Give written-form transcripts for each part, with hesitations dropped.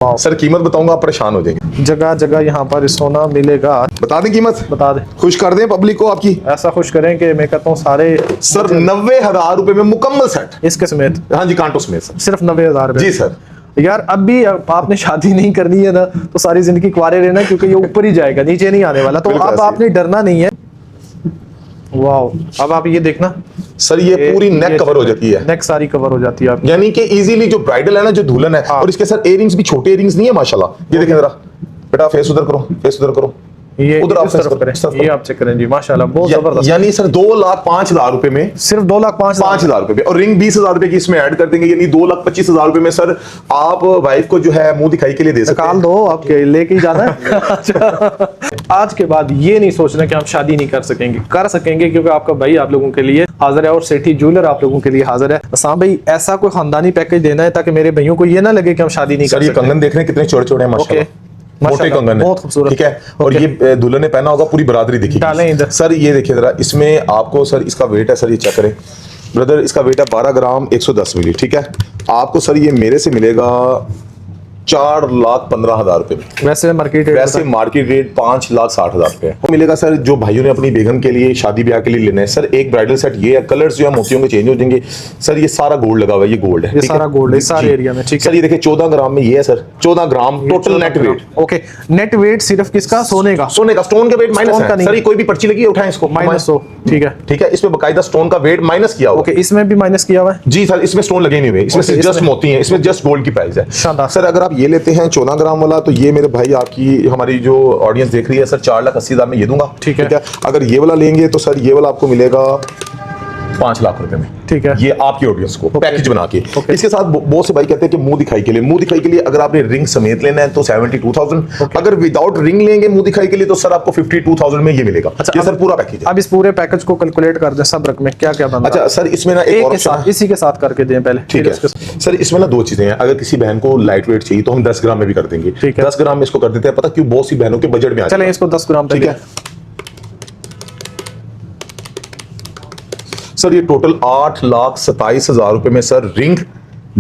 Sir कीमत बताऊंगा आप परेशान हो जाएंगे। जगह जगह यहाँ पर सोना मिलेगा। बता दें कीमत, बता दें, खुश कर दें पब्लिक को आपकी। ऐसा खुश करें कि मैं कहता हूँ सारे सर 90,000 रुपए में मुकम्मल सेट, इसके समेत। हाँ जी, कांटो समेत सर। सिर्फ 90,000 जी सर। यार अब भी आपने शादी नहीं करनी है ना तो सारी जिंदगी कुंवारे रहना, क्योंकि ये ऊपर ही जाएगा, नीचे नहीं आने वाला। तो अब आपने डरना नहीं है। वाह, अब आप ये देखना सर, ये पूरी नेक कवर हो जाती है, नेक सारी कवर हो जाती है आपकी। यानी कि इजीली जो ब्राइडल है ना, जो दुल्हन है, और इसके साथ इयरिंग्स भी छोटे इयरिंग्स नहीं है माशाल्लाह। ये देखें जरा बेटा, फेस उधर करो, फेस उधर करो, ये उधर आप इस तरफ करें, ये आप चेक करें जी, माशाल्लाह बहुत जबरदस्त। यानी सर 2,05,000 रुपए में, सिर्फ 2,05,000 रुपए में, और रिंग 20,000 रुपए की इसमें ऐड कर देंगे, यानी 2,25,000 रुपए में सर आप वाइफ को जो है मुंह दिखाई के लिए दे सकते हैं। निकाल दो, आप लेके ही जाना है। आज के बाद ये नहीं सोचना कि हम शादी नहीं कर सकेंगे, कर सकेंगे, क्योंकि आपका भाई आप लोगों के लिए हाजिर है और सेठी ज्वेलर आप लोगों के लिए हाजिर है। असाम भाई ऐसा कोई खानदानी पैकेज देना है ताकि मेरे भाइयों को ये ना लगे कि हम शादी नहीं कर सकते। ये कंगन देख रहे हैं कितने छोटे छोटे हैं माशाल्लाह, मोटे कंगन है, बहुत खूबसूरत, ठीक है। और ये दुल्हन ने पहना होगा, पूरी बरादरी देखिए। डालें इधर सर, ये देखिए जरा, इसमें आपको सर इसका वेट है सर, ये चेक करें ब्रदर, इसका वेट है 12 ग्राम 110 मिली, ठीक है। आपको सर ये मेरे से मिलेगा 4,15,000 रुपए में। वैसे मार्केट रेट, वैसे मार्केट रेट 5,60,000 रुपए वो मिलेगा सर। जो भाइयों ने अपनी बेगम के लिए शादी ब्याह के लिए लेना है सर, एक ब्राइडल सेट ये है, कलर्स जो है मोतियों के चेंज हो जाएंगे सर। ये सारा गोल्ड लगा हुआ है, ये गोल्ड है, ये सारा गोल्ड है सारे एरिया में, ठीक है सर। ये देखिए 14 ग्राम में ये है sir, 14 gram total net weight. Okay, net weight सिर्फ किसका? सोने का। सोने का, स्टोन का वेट माइनस है सर। ये कोई भी पर्ची लगी है, उठाएं इसको, -100, ठीक है, ठीक है। इसमें बकायदा स्टोन का वेट माइनस किया हुआ। ओके, इसमें भी माइनस किया हुआ है जी सर। इसमें स्टोन लगे नहीं हुए, इसमें जस्ट मोती हैं, इसमें जस्ट गोल्ड की प्राइस है। शानदार सर, अगर आप ये लेते हैं 14 ग्राम वाला, तो ये मेरे भाई आपकी हमारी जो ऑडियंस देख रही है सर, 4,80,000 में ये दूंगा, ठीक है। अगर ये वाला लेंगे तो सर ये वाला आपको मिलेगा 5 लाख रुपए में, ठीक है। ये आपकी ऑडियंस को पैकेज बना के। इसके साथ बहुत से भाई कहते हैं कि मुंह दिखाई के लिए, मुंह दिखाई के लिए अगर आपने रिंग समेत लेना है तो 72,000, अगर विदाउट रिंग लेंगे मुंह दिखाई के लिए तो सर आपको 52,000 में ये मिलेगा। अच्छा, ये सर पूरा पैकेज है। अब इस पूरे पैकेज को कैलकुलेट कर दें, सब रकम में क्या क्या बनता है? अच्छा सर, इसमें ना एक और साथ, इसी के साथ करके दें पहले, ठीक है सर। इसमें ना 2 चीजें हैं। अगर किसी बहन को लाइट वेट चाहिए तो हम 10 ग्राम में भी कर देंगे, 10 ग्राम में इसको कर देते हैं। पता क्यों? बहुत सी बहनों के बजट में आ चलें इसको 10 ग्राम, ठीक है सर। ये टोटल 8,27,000 रुपए में सर, रिंग,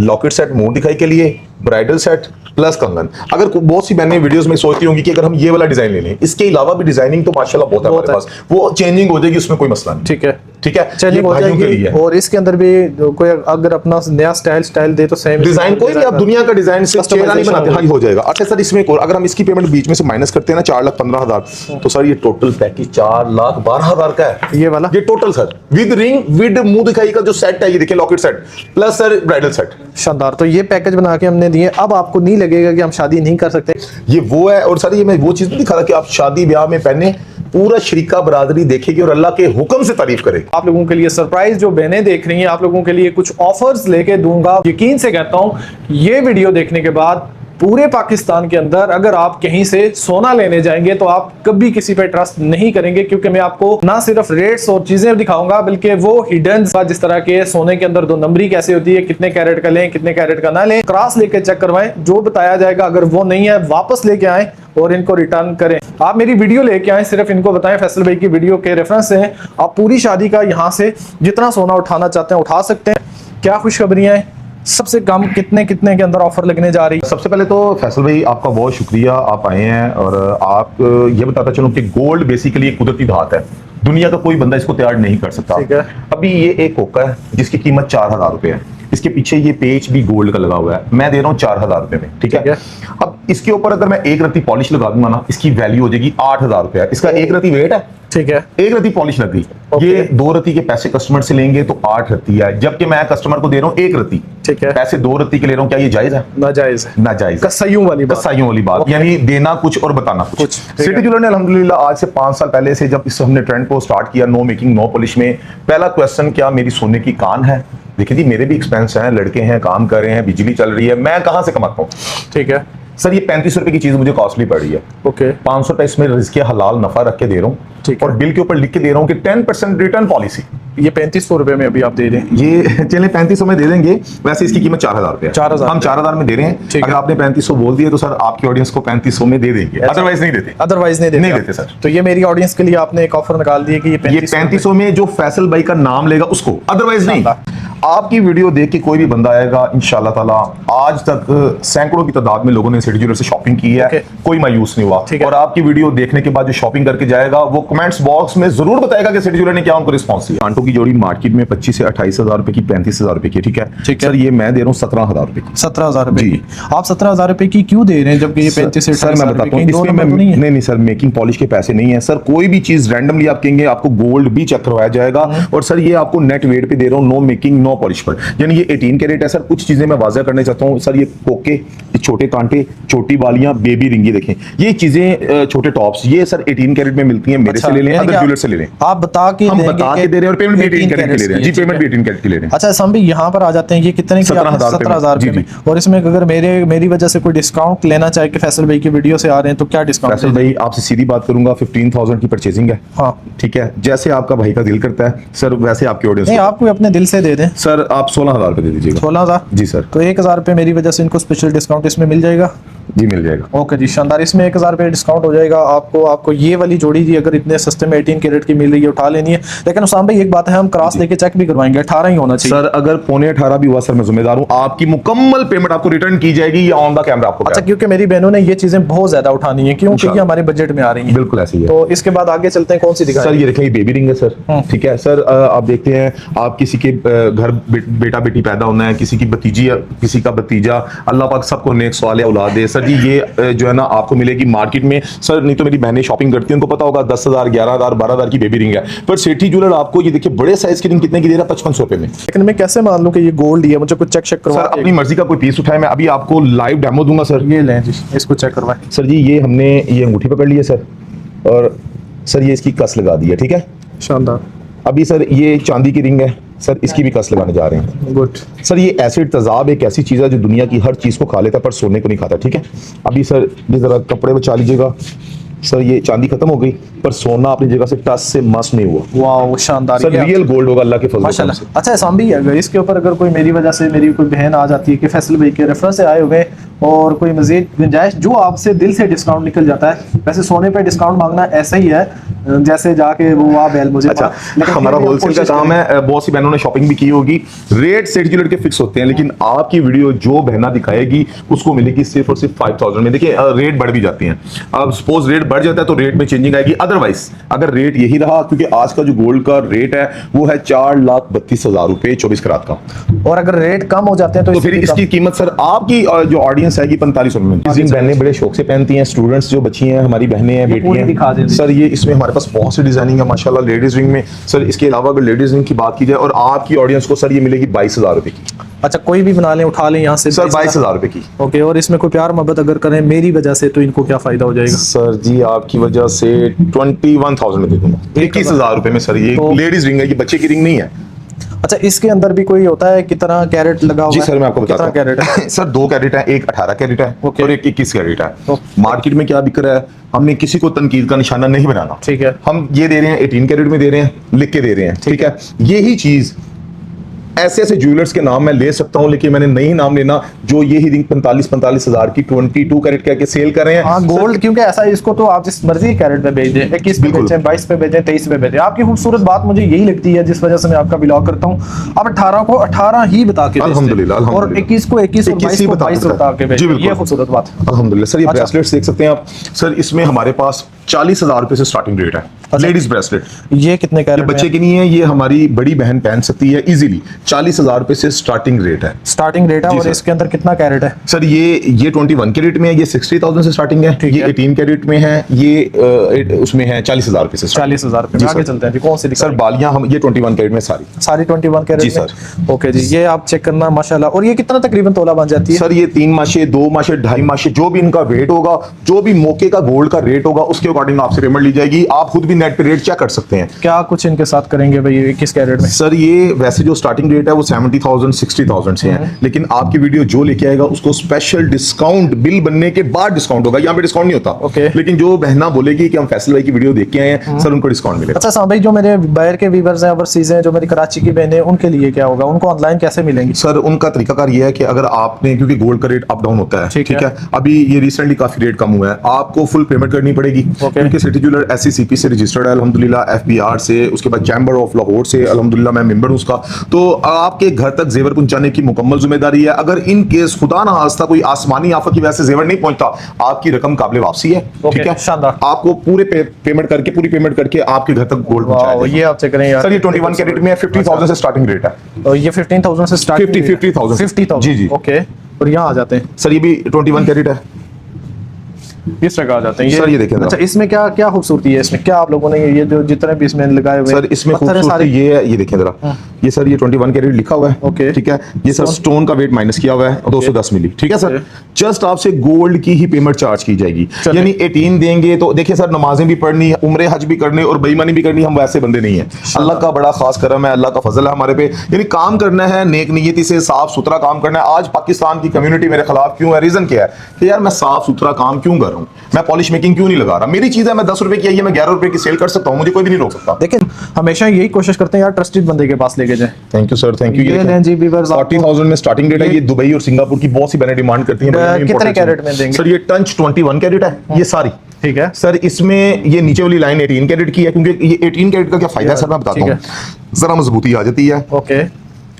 लॉकेट सेट, मुंह दिखाई के लिए, ब्राइडल सेट प्लस कंगन। अगर बहुत सी बहनें वीडियोस में सोचती होंगी कि अगर हम ये वाला डिजाइन ले लें, इसके अलावा भी डिजाइनिंग तो माशाल्लाह बहुत है हमारे पास, वो चेंजिंग हो जाएगी, उसमें कोई मसला नहीं, ठीक है, ठीक है। चेंजिंग हो जाएगी। और इसके अंदर भी कोई अगर अपना नया स्टाइल दे तो सेम डिजाइन, कोई भी आप दुनिया का डिजाइन से चेहरा नहीं बनाते, हाँ, हो जाएगा। अच्छा सर, इसमें अगर हम इसकी पेमेंट बीच में से माइनस करते हैं ना 4,15,000, तो सर ये टोटल पैकेज 4,12,000 का है, ये वाला, ये total sir, with ring, with मुंह दिखाई का जो सेट है, ये देखिए locket set plus sir bridal set. शानदार। तो ये पैकेज बना के हमने दिए, अब आपको नहीं लगेगा कि हम शादी नहीं कर सकते। ये वो है। और सर ये मैं वो चीज नहीं दिखा रहा कि आप शादी ब्याह में पहने, पूरा शरीका बरादरी देखेगी और अल्लाह के हुक्म से तारीफ करेगी। आप लोगों के लिए सरप्राइज जो बहनें देख रही हैं, आप लोगों के लिए कुछ ऑफर्स लेके दूंगा। यकीन से कहता हूं, ये वीडियो देखने के बाद पूरे पाकिस्तान के अंदर अगर आप कहीं से सोना लेने जाएंगे तो आप कभी किसी पे ट्रस्ट नहीं करेंगे, क्योंकि मैं आपको ना सिर्फ रेट्स और चीजें दिखाऊंगा, बल्कि वो हिडन, जिस तरह के सोने के अंदर 2 नंबरी कैसे होती है, कितने कैरेट का लें, कितने कैरेट का ना लें, क्रॉस लेके चेक करवाएं, जो बताया जाएगा। अगर वो नहीं है, वापस लेके आएं और इनको रिटर्न करें। आप मेरी वीडियो लेके आए, सिर्फ इनको बताएं फैसल भाई की वीडियो के रेफरेंस से आप पूरी शादी का यहाँ से जितना सोना उठाना चाहते हैं उठा सकते हैं। क्या खुशखबरियां हैं? सबसे कम कितने के अंदर ऑफर लगने जा रही है? सबसे पहले तो फैसल भाई आपका बहुत शुक्रिया, आप आए हैं। और आप ये बताता चलूं कि गोल्ड बेसिकली एक कुदरती धात है, दुनिया का कोई बंदा इसको तैयार नहीं कर सकता। ठीक है। अभी ये एक होका है जिसकी कीमत 4,000 रुपए है, इसके पीछे ये पेच भी गोल्ड का लगा हुआ है, मैं दे रहा हूँ 4,000 रुपए में, ठीक है। अब इसके ऊपर अगर मैं एक रत्ती पॉलिश लगा दूंगा ना, इसकी वैल्यू हो जाएगी 8,000 रुपए। इसका एक रत्ती वेट है, ठीक है, एक रत्ती पॉलिश लग गई। ये 2 रत्ती के पैसे कस्टमर से लेंगे तो 8 रत्ती है, जबकि मैं कस्टमर को दे रहा हूँ 1 रत्ती, ठीक है, पैसे 2 रत्ती के ले रहा हूँ। क्या ये जायज है? नाजायज है, नाजायज, कसाईयों वाली बात, कसाईयों वाली बात, यानी देना कुछ और बताना कुछ। सिटी ज्वेलर ने अल्हम्दुलिल्लाह आज से 5 साल पहले से जब इस हमने ट्रेंड को स्टार्ट किया, नो मेकिंग नो पॉलिश में, पहला क्वेश्चन क्या मेरी सोने की कान है? देखिए जी, मेरे भी एक्सपेंस हैं, लड़के हैं, काम कर रहे हैं, बिजली चल रही है, मैं कहां से कमाता हूँ? ठीक है सर, ये 35 रुपए की चीज मुझे कॉस्टली पड़ रही है, ओके, 500 रुपए इसमें रिस्क हलाल नफा रख के दे रहा हूँ, ठीक और बिल के ऊपर लिख के दे रहा हूँ कि 10% रिटर्न पॉलिसी। ये 3500 रुपए में अभी आप दे दें, ये चले 3500 में दे देंगे, वैसे इसकी कीमत 4,000 रुपए है, 4,000 हम 4,000 में दे रहे हैं। अगर आपने 3500 बोल दिया तो सर आपकी ऑडियंस को 3500 में दे देंगे, अदरवाइज नहीं देते, अदरवाइज नहीं देते सर। तो ये मेरी ऑडियंस के लिए आपने एक ऑफर निकाल दिया कि ये 3500 में जो फैसल भाई का नाम लेगा उसको, अदरवाइज नहीं। आपकी वीडियो देख के कोई भी बंदा आएगा इंशाल्लाह ताला। आज तक सैकड़ों की तादाद में लोगों ने सिटी ज्वेलर से शॉपिंग की है, कोई मायूस नहीं हुआ। और आपकी वीडियो देखने के बाद जो शॉपिंग करके जाएगा वो कमेंट्स बॉक्स में जरूर बताएगा कि सिटी ज्वेलर ने क्या उनको रिस्पॉन्स दिया। कांटों की जोड़ी मार्केट में 25 से 28,000 रुपए की, 35,000 रुपए की, ठीक है सर। ये मैं दे रहा हूँ 17,000 रुपए की। 17,000 रुपए जी। की। आप 17,000 रुपए की क्यों दे रहे हैं जबकि ये 35 से सर मैं बताता हूँ इसमें मैं नहीं सर मेकिंग पॉलिश के पैसे नहीं है सर। कोई भी चीज रैंडमली आप कहेंगे आपको गोल्ड भी चेक करवाया जाएगा। और सर ये आपको नेट वेट पे दे रहा हूँ, नो मेकिंग नो पॉलिश पर, यानी ये 18 कैरेट है सर। कुछ चीजें मैं वाज़ा करना चाहता हूँ सर। ये कोके, ये छोटे कांटे, छोटी बालियां, बेबी रिंगी, देखें ये चीजें, छोटे टॉप्स, ये सर 18 कैरेट में मिलती हैं। मेरे से ले लें, अदर ज्वेलर से ले लें। आप बता के हम बता के दे रहे हैं और पेमेंट भी 18 कैरेट की ले रहे हैं। जी पेमेंट भी 18 कैरेट की ले रहे हैं। अच्छा हम भी यहाँ पर आ जाते हैं, ये कितने की? 17,000 रुपए में। और इसमें अगर मेरी वजह से कोई डिस्काउंट लेना चाहे कि फैसल भाई की वीडियो से आ रहे हैं तो क्या डिस्काउंट? फैसल भाई आपसे सीधी बात करूंगा, 15,000 की परचेजिंग है। हाँ ठीक है, जैसे आपका भाई का दिल करता है सर वैसे आपकी ऑडियंस नहीं, आप कोई अपने दिल से दे दें। सर आप 16,000 रुपए दे दीजिएगा। 16,000 जी सर। तो 1,000 रुपए मेरी वजह से इनको स्पेशल डिस्काउंट इसमें मिल जाएगा। जी मिल जाएगा। ओके जी शानदार, इसमें 1,000 रुपए डिस्काउंट हो जाएगा आपको ये वाली जोड़ी जी अगर इतने सस्ते में 18 कैरेट की मिल रही है उठा लेनी है। लेकिन उसाम भाई एक बात है, हम क्रॉस लेके चेक भी करवाएंगे, 18 ही होना चाहिए। सर अगर 18.25 भी हुआ सर मैं जिम्मेदार हूँ, आपकी मुकम्मल पेमेंट आपको रिटर्न की जाएगी या ऑन द कैमरा आपको। अच्छा क्योंकि मेरी बहनों ने ये चीजें बहुत ज्यादा उठानी है क्योंकि ये हमारे बजट में आ रही है। बिल्कुल ऐसे ही है। तो इसके बाद आगे चलते हैं, कौन सी दिखाएं? सर ये देखें, ये बेबी रिंग है सर। ठीक है सर, आप देखते हैं आप किसी के घर बेटा बेटी पैदा होना है, किसी की भतीजी, किसी का भतीजा, अल्लाह पाक सबको नेक सवाल औलाद दे। सर जी ये जो है ना आपको मिलेगी मार्केट में सर। नहीं तो मेरी बहनें शॉपिंग करती हैं, उनको पता होगा 10,000, 11,000, 12,000 की बेबी रिंग है। पर सेठी ज्वेलर आपको ये देखिए बड़े साइज की रिंग कितने की दे रहा है? 5500 रुपए में। लेकिन मैं कैसे मान लूं कि ये गोल्ड ही है? मुझे कुछ चेक करवा। सर अपनी मर्जी का कोई पीस उठाए, मैं अभी आपको लाइव डेमो दूंगा सर। ये लें जी, इसको चेक करवाएं। सर जी ये हमने ये अंगूठी पकड़ ली है सर, और सर ये इसकी कस लगा दी है। ठीक है शानदार। अभी सर ये चांदी की रिंग है सर, इसकी भी कस लगाने जा रहे हैं। गुड सर ये एसिड तेजाब एक ऐसी चीज़ है जो दुनिया की हर चीज़ को खा लेता है पर सोने को नहीं खाता। ठीक है अभी सर ये ज़रा कपड़े बचा लीजिएगा सर। ये चांदी खत्म हो गई पर सोना अपनी जगह से टच से मस नहीं हुआ। वाह शानदार सर रियल गोल्ड होगा अल्लाह के फजल से। माशाल्लाह। अच्छा ऐसा भी अगर इसके ऊपर अगर कोई मेरी वजह से मेरी कोई बहन आ जाती है कि फैसल भाई के रेफरेंस से आए हुए और कोई मजीद गुंजाइश जो आपसे दिल से डिस्काउंट निकल जाता है। वैसे सोने पे डिस्काउंट मांगना ऐसा ही है जैसे जाके वो वहाँ बैल मुझे। अच्छा हमारा होलसेल का काम है, बहुत सी बहनों ने शॉपिंग भी की होगी। रेट सेठ ज्वेलर के फिक्स होते हैं, लेकिन आपकी वीडियो जो बहना दिखाएगी उसको मिलेगी सिर्फ और सिर्फ 5,000 में। देखिए रेट बढ़ भी जाती हैं, अब सपोज रेट बढ़ जाता है तो रेट में चेंजिंग आएगी। अदरवाइज अगर रेट यही रहा, क्योंकि आज का जो गोल्ड का रेट है वो है 4,32,000 रुपए 24 करात का, और अगर रेट कम हो जाते हैं तो फिर इसकी कीमत सर आपकी जो ऑडियंस आएगी 4500 में। बहनें बड़े शौक से पहनती हैं, स्टूडेंट्स जो बच्ची हैं हमारी बहनें हैं, बेटियां हैं सर। ये इसमें हमारे पास बहुत सी डिजाइनिंग है माशाल्लाह लेडीज रिंग में सर। इसके अलावा अगर लेडीज रिंग की बात की जाए और आपकी ऑडियंस को सर ये मिलेगी 22,000 रुपए की। अच्छा कोई भी बना लें उठा लें यहाँ से सर 22,000 रुपए की। ओके, और इसमें कोई प्यार मोहब्बत अगर करें मेरी वजह से तो इनको क्या फायदा हो जाएगा? सर जी आपकी वजह से 21,000 में दे दूंगा, 21,000 रुपए में सर। ये लेडीज रिंग है, ये बच्चे की रिंग नहीं है। अच्छा इसके अंदर भी कोई होता है कितना कैरेट लगा हुआ जी है? सर मैं आपको बताता हूं। कैरेट है? सर 2 कैरेट है, एक 18 कैरेट है ओके। और एक 21 कैरेट है। मार्केट में क्या बिक रहा है, हमने किसी को तनकीद का निशाना नहीं बनाना। ठीक है हम ये दे रहे हैं 18 कैरेट में दे रहे हैं, लिख के दे रहे हैं। ठीक है यही चीज ऐसे ऐसे ज्वेलर्स के नाम मैं ले सकता हूं, लेकिन मैंने नहीं नाम लेना जो यही रिंग 45,000 की 22 कैरेट कह के सेल कर रहे हैं। हाँ गोल्ड क्योंकि ऐसा है, इसको तो आप जिस मर्जी कैरेट पे भेज दें, 21 पे बेचें, 22 पे बेचें, 23 पे बेचें। आपकी खूबसूरत बात मुझे यही लगती है जिस वजह से मैं आपका ब्लॉग करता हूँ। आप 18 को 18 ही बता के अल्हम्दुलिल्लाह, और 21 को 21 और 22 को 22 बता के भेजें। ये खूबसूरत बात है अल्हम्दुलिल्लाह। सर ये ब्रेसलेट्स देख सकते हैं आप सर, इसमें हमारे पास 40,000 रुपए से स्टार्टिंग रेट है। लेडीज ब्रेसलेट ये कितने कैरेट? बच्चे की नहीं है, ये हमारी बड़ी बहन पहन सकती है इजीली। 40,000 रुपए से स्टार्टिंग रेट है। स्टार्टिंग रेट है। और इसके अंदर कितना कैरेट है? सर ये 21 कैरेट में है, ये 60,000 से स्टार्टिंग है। ये 18 कैरेट में है, ये उसमें है 40,000 रुपए से। 40,000 रुपए। आगे चलते हैं जी, कौन सी सर बालियां हम ये 21 कैरेट में सारी 21 कैरेट जी में? सर। ओके जी ये आप चेक करना माशाल्लाह। और ये कितना तकरीबन तोला बन जाती है? सर ये 3 माशे, 2 माशे, 2.5 माशे, जो भी इनका वेट होगा, जो भी मौके का गोल्ड का रेट होगा उसके अकॉर्डिंग आपसे पेमेंट ली जाएगी। आप खुद भी नेट पे रेट चेक कर सकते हैं। क्या कुछ इनके साथ करेंगे भाई 21 कैरेट में? सर ये वैसे जो स्टार्टिंग रेट है वो 70,000 60,000 से है, लेकिन आपकी वीडियो जो लेके आएगा उसको स्पेशल डिस्काउंट बिल बनने के बाद डिस्काउंट होगा। यहाँ पे डिस्काउंट नहीं होता। ओके। लेकिन जो बहना बोलेगी कि हम फैसल भाई की वीडियो देख के आए हैं सर, उनको डिस्काउंट मिलेगा। अच्छा भाई जो मेरे बाहर के व्यूअर्स हैं, ओवरसीज हैं, जो मेरी कराची की बहनें, उनके लिए क्या होगा? उनको ऑनलाइन कैसे मिलेंगी? सर उनका तरीकाकार ये है कि अगर आपने, क्योंकि गोल्ड का रेट अप डाउन होता है, ठीक है, अभी ये रिसेंटली काफी रेट कम हुआ है, आपको फुल पेमेंट करनी पड़ेगी क्योंकि सिटी ज्वेलर SCCP से रजिस्टर्ड है अल्हम्दुलिल्लाह एफबीआर से, उसके बाद चैम्बर ऑफ लाहौर से अल्हम्दुलिल्लाह मैं मेंबर हूं उसका। तो आपके घर तक जेवर पहुंचाने की मुकम्मल जिम्मेदारी है। अगर इन केस खुदा ना खास्ता कोई आसमानी आफत की वजह से जेवर नहीं पहुंचता, आपकी रकम काबिल वापसी है। ठीक है, शानदार। आपको पूरी पेमेंट करके आपके घर तक गोल्ड पहुंचाएगा। ये आप चेक करें यार सर ये 21 कैरेट में 50,000 से स्टार्टिंग रेट है। और ये 15,000 से स्टार्ट 50,000 जी जी। ओके, और यहाँ आ जाते हैं सर ये भी 21 कैरेट है। इस तरह आ जाते हैं सर ये देखें अच्छा, इसमें क्या क्या खूबसूरती है, इसमें क्या आप लोगों ने ये जो जितने भी इसमें लगाए हुए सर इसमें पत्थर हैं खूबसूरती ये है, ये देखें जरा, ये सर ये 21 कैरेट लिखा हुआ है। ओके। ठीक है, ये सर स्टोन का वेट माइनस किया हुआ है 210 मिली। ठीक है सर, जस्ट आपसे गोल्ड की ही पेमेंट चार्ज की जाएगी, यानी 18 देंगे तो देखिए सर, नमाजें भी पढ़नी है, उम्रे हज भी करने और बेईमानी भी करनी, हम वैसे बंदे नहीं है। अल्लाह का बड़ा खास करम है, अल्लाह का फजल है हमारे पे, यानी काम करना है नेक नियति से, साफ सुथरा काम करना है। आज पाकिस्तान की कम्युनिटी मेरे खिलाफ क्यों है, रीजन क्या है कि यार मैं साफ सुथरा काम क्यों कर रहा हूँ, मैं पॉलिश मेकिंग क्यों नहीं लगा रहा। मेरी चीज है, मैं 10 रुपए की है, मैं 11 रुपए की सेल कर सकता हूँ, मुझे कोई भी नहीं रोक सकता। लेकिन हमेशा यही कोशिश करते हैं यार ट्रस्टेड बंदे के पास लेके जाए। Thank you sir, thank you. ये लें जी व्यूअर्स, 40,000 में स्टार्टिंग रेट है। ये दुबई और सिंगापुर की बहुत सी बहनें डिमांड करती हैं। कितने कैरेट में देंगे सर? ये टंच 21 कैरेट है ये सारी। ठीक है सर, इसमें ये नीचे वाली लाइन 18 कैरेट की है, क्योंकि ये 18 कैरेट का क्या फायदा है सर, मैं बताता हूँ। जरा मजबूती आ जाती है। ओके,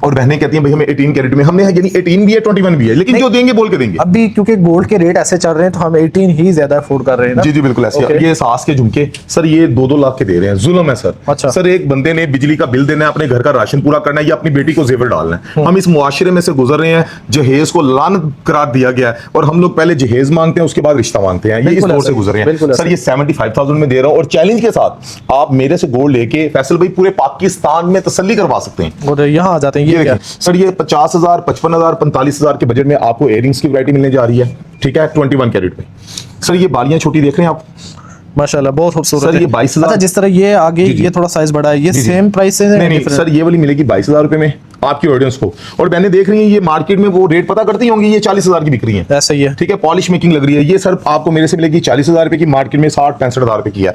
और बहनें कहती हैं भाई हमें 18 कैरेट में, हमने यानी 18 भी है 21 भी है, लेकिन जो देंगे बोल के देंगे। अभी क्योंकि गोल्ड के रेट ऐसे चल रहे हैं तो हम 18 ही ज्यादा अफोर्ड कर रहे हैं ना। जी जी बिल्कुल ऐसे। Okay. ये सास के झुमके सर ये 2-2 लाख के दे रहे हैं, जुल्म है सर। अच्छा। सर एक बंदे ने बिजली का बिल देना है, अपने घर का राशन पूरा करना है, या अपनी बेटी को जेवर डालना है। हम इस मुआशरे में से गुजर रहे हैं, जहेज को लान करार दिया गया है, और हम लोग पहले जहेज मांगते हैं उसके बाद रिश्ता मांगते हैं। ये इस दौर से गुजर रहे हैं सर। ये 75,000 में दे रहा हूँ, और चैलेंज के साथ आप मेरे से गोल्ड लेके फैसल भाई पूरे पाकिस्तान में तसल्ली करवा सकते हैं। और यहाँ आ जाते हैं ये क्या? सर ये 50,000, 55,000, 45,000 के बजट में आपको इयरिंग्स की वैरायटी मिलने जा रही है। ठीक है, 21 कैरेट में। सर ये बालियां छोटी देख रहे हैं आप, माशाल्लाह बहुत खूबसूरत सर है। ये 22,000। अच्छा, जिस तरह ये आगे जी, जी। ये थोड़ा साइज बड़ा है, ये जी, जी। सेम प्राइस है? नहीं सर, ये वाली मिलेगी 22,000 रुपए में आपकी ऑडियंस को। और मैंने देख रही है ये मार्केट में वो रेट पता करती होंगी, ये 40,000 की बिक रही है। ऐसा ही है। ठीक है, पॉलिश मेकिंग लग रही है। ये सर आपको मेरे से मिलेगी 40,000 रुपए की, मार्केट में 60-65,000 रुपए की है।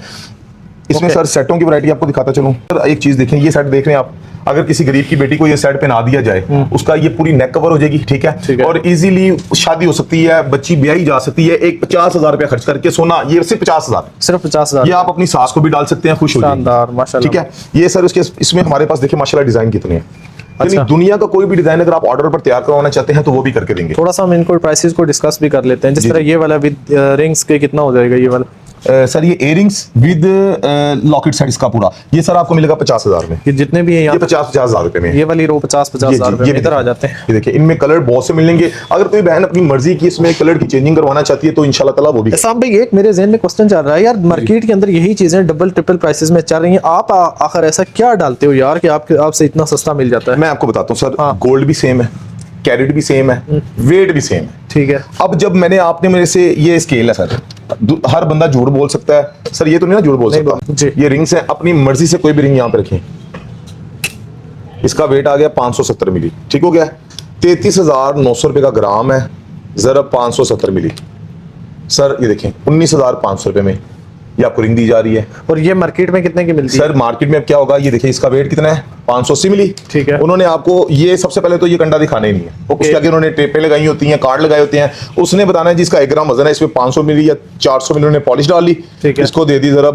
इसमें सर सेटों की वैरायटी आपको दिखाता चलूं। सर एक चीज देखें, ये सेट देख रहे हैं आप, अगर किसी गरीब की बेटी को ये सेट पहना दिया जाए, उसका ये पूरी नेक कवर हो जाएगी। ठीक है, और इजीली शादी हो सकती है, बच्ची ब्याही जा सकती है। एक 50,000 रुपया खर्च करके सोना, ये सिर्फ 50,000, सिर्फ 50,000। ये आप अपनी सास को भी डाल सकते हैं, खुश हो जाएगी। शानदार, माशाल्लाह। ठीक है, ये सर इसमें हमारे पास देखिए माशाल्लाह डिजाइन कितने हैं। अच्छा। दुनिया का कोई भी डिजाइन अगर आप ऑर्डर पर तैयार करवाना चाहते हैं तो वो भी करके देंगे। थोड़ा सा हम इनको प्राइसेस को डिस्कस भी कर लेते हैं। जिस तरह ये वाला विद रिंग्स के कितना हो जाएगा ये वाला? सर ये इयरिंग्स विद लॉकेट सेट इसका पूरा, ये सर आपको मिलेगा 50,000 में। ये जितने भी हैं ये यहाँ 50,000 रुपए में। ये वाली रो 50,000 रुपए में इधर आ जाते हैं। ये देखिए, इनमें कलर बहुत से मिलेंगे। अगर कोई बहन अपनी मर्जी की इसमें कलर की चेंजिंग करवाना चाहती है तो इंशाल्लाह ताला वो भी। साहब भाई, एक मेरे ज़हन में क्वेश्चन चल रहा है यार, मार्केट के अंदर यही चीजें डबल ट्रिपल प्राइसेस में चल रही हैं, आप आखिर ऐसा क्या डालते हो यार कि आपसे इतना सस्ता मिल जाता है? मैं आपको बताता हूँ सर, हाँ। गोल्ड भी सेम है, कैरेट भी सेम है, वेट भी सेम है। ठीक है। अब जब आपने मेरे से, ये स्केल है सर, हर बंदा झूठ बोल सकता है सर, ये तो नहीं ना झूठ बोल सकता जी। ये रिंग्स है, अपनी मर्जी से कोई भी रिंग यहाँ पे रखें। इसका वेट आ गया 570 मिली। ठीक हो गया, 33,900 रुपए का ग्राम है, जरा 570 मिली। सर ये देखें 19,500 रुपए में ये आपको रिंग दी जा रही है। और ये मार्केट में कितने की मिलती है? सर मार्केट में अब क्या होगा, ये देखिए इसका वेट कितना है, 580 मिली। ठीक है। उन्होंने आपको ये सबसे पहले तो ये कंडा दिखाना ही नहीं है, उसके आगे उन्होंने टेपें लगाई होती हैं, कार्ड लगाए होते हैं, उसने बताना है जिसका 1 ग्राम वजन है, इसमें 500 मिली या 400 मिली उन्होंने पॉलिश डाल ली। ठीक है। इसको दे दी जरा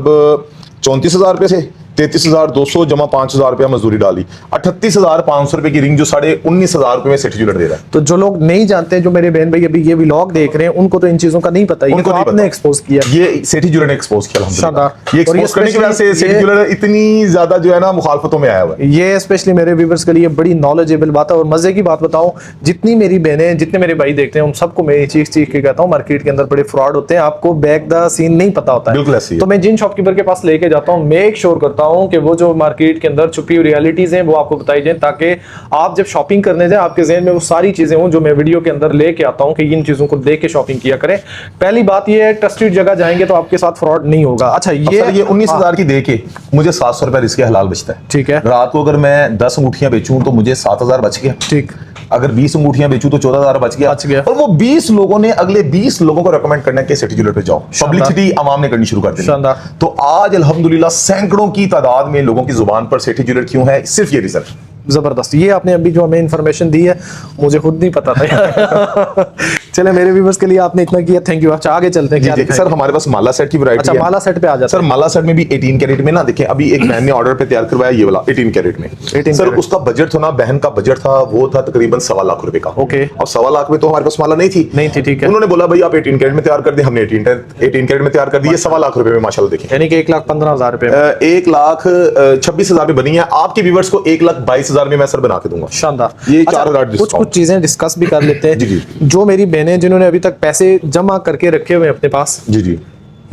34,000 रुपए से, 33,200 जमा 5,000 रुपया मजदूरी डाली, 38,500 रुपए की रिंग जो 19,500 रुपए में सिटी ज्वेलर दे रहा है। तो जो लोग नहीं जानते, जो मेरे बहन भाई अभी ये व्लॉग देख रहे हैं, उनको तो इन चीजों का नहीं पता, ये उनको तो नहीं आपने पता। एक्सपोज किया। ये सेठी ज्वेलर ने एक्सपोज किया अल्हम्दुलिल्लाह। शानदार। ये और ये एक्सपोज करने की वजह से सेठी ये- ज्वेलर इतनी ज्यादा जो है ना मुखालफतों में आया हुआ है। ये स्पेशली मेरे व्यूअर्स के लिए बड़ी नॉलेजेबल बात है। और मजे की बात बताऊं, जितनी मेरी बहनें, जितने मेरे भाई देखते हैं, उन सबको मैं चीख के कहता हूं, मार्केट के अंदर बड़े फ्रॉड होते हैं, आपको बैक द सीन नहीं पता होता है। बिल्कुल ऐसे ही तो मैं जिन शॉपकीपर के पास लेके जाता हूं, मेक श्योर करता हूं कि वो जो मार्केट के अंदर छुपी हुई रियलिटीज हैं वो आपको बताई जाए, ताकि आप जब शॉपिंग करने जाए आपके ज़हन में वो सारी चीजें हों जो मैं वीडियो के अंदर लेके आता हूं कि इन चीजों को देख के शॉपिंग किया करें। पहली बात ये है, ट्रस्टेड जगह जाएंगे तो आपके साथ फ्रॉड नहीं होगा। अच्छा, ये 19,000 की दे के मुझे 700 रुपए रिस्क हलाल बचता है। ठीक है। रात को अगर मैं 10 अंगूठियां बेचूं तो मुझे 7,000 बच गया। ठीक। अगर 20 अंगूठियां बेचूं तो 14,000 बच गया। और वो 20 लोगों ने, अगले 20 लोगों को रेकमेंड करना है कि सिटी ज्वेलर पे जाओ। पब्लिसिटी आवाम ने करनी शुरू कर दी। शानदार। तो आज अल्हम्दुलिल्लाह सैकड़ों की तादाद में लोगों की जुबान पर सिटी ज्वेलर क्यों है, सिर्फ ये रिजल्ट। जबरदस्त। ये आपने अभी जो हमें इन्फॉर्मेशन दी है मुझे खुद नहीं पता था। चले मेरे व्यूअर्स के लिए आपने इतना किया, थैंक यू। अच्छा आगे चलते हैं। क्या देखिए सर हमारे पास माला सेट की वैरायटी अच्छा है। माला सेट पे आ जाता सर माला सेट में भी 18 कैरेट में ना, देखिए अभी एक बहन ने ऑर्डर पे तैयार करवाया ये वाला 18 कैरेट में। 18 सर कैरेट। उसका बजट था ना, बहन का बजट था वो था तकरीबन 1.25 लाख रुपए का। ओके। और 1.25 लाख में तो हमारे पास माला नहीं थी। ठीक है। उन्होंने बोला भाई आप 18 कैरेट में तैयार कर दे, हमने 18 कैरेट में तैयार कर दिए 1.25 लाख रुपए में माशाल्लाह। देखिए यानी कि 1,15,000 रुपए। 1,26,000 में बनी है। आपके व्यूवर्स को 1,22,000 में मैं सर बना के दूंगा। शानदार। ये अच्छा, 4,000 कुछ चीजें डिस्कस भी कर लेते हैं। जी, जी। जो मेरी बहनें जिन्होंने अभी तक पैसे जमा करके रखे हुए हैं अपने पास, जी जी।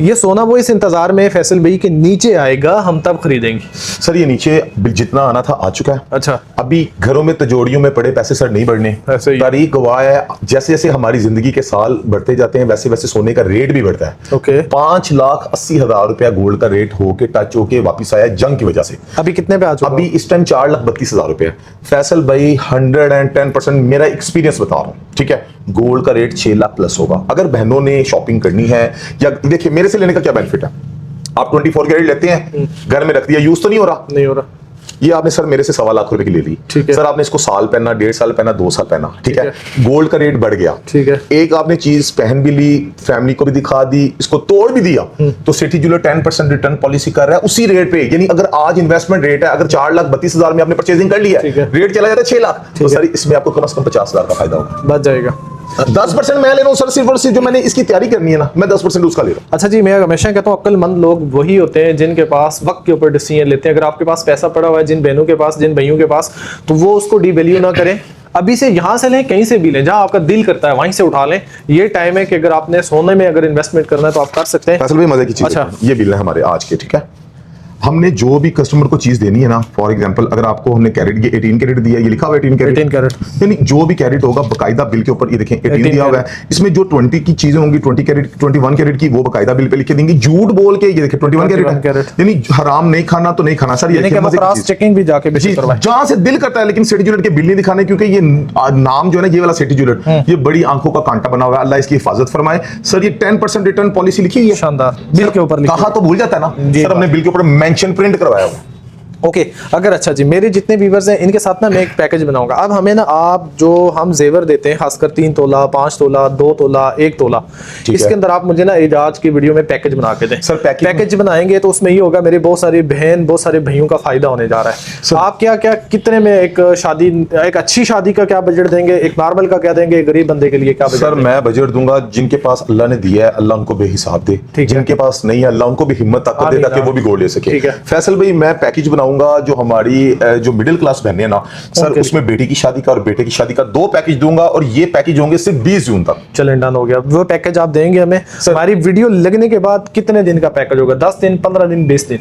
ये सोना वो इस इंतजार में फैसल भाई के नीचे आएगा हम तब खरीदेंगे। सर ये नीचे जितना आना था आ चुका है। अच्छा। अभी घरों में तिजोरियों में पड़े पैसे सर नहीं बढ़ने। ऐसे ही। तारीख गवाह है, जैसे जैसे हमारी जिंदगी के साल बढ़ते जाते हैं वैसे वैसे सोने का रेट भी बढ़ता है। ओके। 5,80,000 रुपया गोल्ड का रेट होके टच होके वापिस आया जंग की वजह से। अभी कितने पे आ चुका? अभी इस टाइम 4,32,000 रुपया। फैसल भाई 110% मेरा एक्सपीरियंस बता रहा हूँ, ठीक है। गोल्ड का रेट 6 लाख प्लस होगा। अगर बहनों ने शॉपिंग करनी है, या देखिए मेरे से लेने का क्या बेनिफिट है, आप 24 कैरेट लेते हैं, घर में रख दिया, यूज तो नहीं हो रहा। नहीं हो रहा। ये आपने सर मेरे से 1.25 लाख रुपए की ले ली। ठीक है। सर आपने इसको साल पहना, 1.5 साल पहना, 2 साल पहना, ठीक है। गोल्ड का रेट बढ़ गया। ठीक है। एक आपने चीज पहन भी ली, फैमिली को भी दिखा दी, इसको तोड़ भी दिया, तो सिटी ज्वेलर 10% रिटर्न पॉलिसी कर रहा है उसी रेट पे। यानी अगर आज इन्वेस्टमेंट रेट है, अगर 4,32,000 में आपने परचेजिंग कर लिया, ठीक है। रेट चला जाता है 6 लाख, तो सर इसमें आपको कम से कम 50,000 का फायदा होगा। बच जाएगा। 10% मैं ले रहा हूँ सर, सिर्फ और सिर्फ जो मैंने इसकी तैयारी करनी है ना, मैं 10% उसका ले रहा हूँ। अच्छा जी, मैं हमेशा कहता हूँ अक्लमंद लोग वही होते हैं जिनके पास वक्त के ऊपर डिसीजन लेते हैं। अगर आपके पास पैसा पड़ा हुआ है, जिन बहनों के पास, जिन भाइयों के पास, तो वो उसको डिवैल्यू ना करें। अभी से यहां से लें, कहीं से भी लें, जहां आपका दिल करता है वहीं से उठा लें। ये टाइम है कि अगर आपने सोने में अगर इन्वेस्टमेंट करना है तो आप कर सकते हैं। फैसल भाई मजे की चीज अच्छा। है, ये बिल है हमारे आज के, ठीक है। हमने जो भी कस्टमर को चीज देनी है ना, फॉर एग्जांपल अगर आपको हमने कैरेट, ये 18 कैरेट दिया, ये लिखा हुआ है 18 कैरेट, यानी जो भी कैरेट होगा बकायदा बिल के ऊपर ये देखें 18 दिया हुआ है। इसमें जो 20 की चीजें होंगी, 20 कैरेट 21 कैरेट की, वो बकायदा बिल पे लिख के देंगे। झूठ बोल के ये देखिए 21 कैरेट, यानी हराम नहीं खाना तो नहीं खाना सर। ये क्रॉस चेकिंग भी जाके जहां से दिल करता है, लेकिन सिटी ज्वेलर के बिल नहीं दिखाने, क्योंकि ये नाम जो है ना, ये वाला सिटी ज्वेलर, ये बड़ी आंखों का कांटा बना हुआ है। अल्लाह इसकी हिफाजत फरमाए। सर ये 10% रिटर्न पॉलिसी लिखी हुई है, शानदार। बिल के ऊपर कहा तो भूल जाता है ना सर, हमने बिल के ऊपर मेंशन प्रिंट करवाया। ओके। अगर अच्छा जी, मेरे जितने व्यूवर्स हैं इनके साथ ना मैं एक पैकेज बनाऊंगा। अब हमें ना आप जो हम जेवर देते हैं, खासकर 3 तोला, 5 तोला, 2 तोला, 1 तोला, इसके अंदर आप मुझे ना आज की वीडियो में पैकेज बना के दें। सर पैकेज बनाएंगे तो उसमें ये होगा, मेरी बहुत सारी बहन, बहुत सारे भाइयों का फायदा होने जा रहा है। आप क्या क्या कितने में एक शादी, एक अच्छी शादी का क्या बजट देंगे, एक नॉर्मल का क्या देंगे, एक गरीब बंदे के लिए क्या बजट? सर मैं बजट दूंगा जिनके पास अल्लाह ने दिया है, अल्लाह उनको बेहिसाब दे। जिनके पास नहीं है, अल्लाह उनको भी हिम्मत ताकत दे ताकि वो भी गोल्ड ले सके। फैसल भाई मैं पैकेज बनाऊंगा जो हमारी जो मिडिल क्लास बहनें हैं ना सर, उसमें बेटी की शादी का और बेटे की शादी का 2 पैकेज दूंगा, और ये पैकेज होंगे सिर्फ 20 जून तक। चलें डन हो गया। वो पैकेज आप देंगे हमें। हमारी वीडियो लगने के बाद कितने दिन का पैकेज होगा? 10 दिन, 15 दिन, 20 दिन?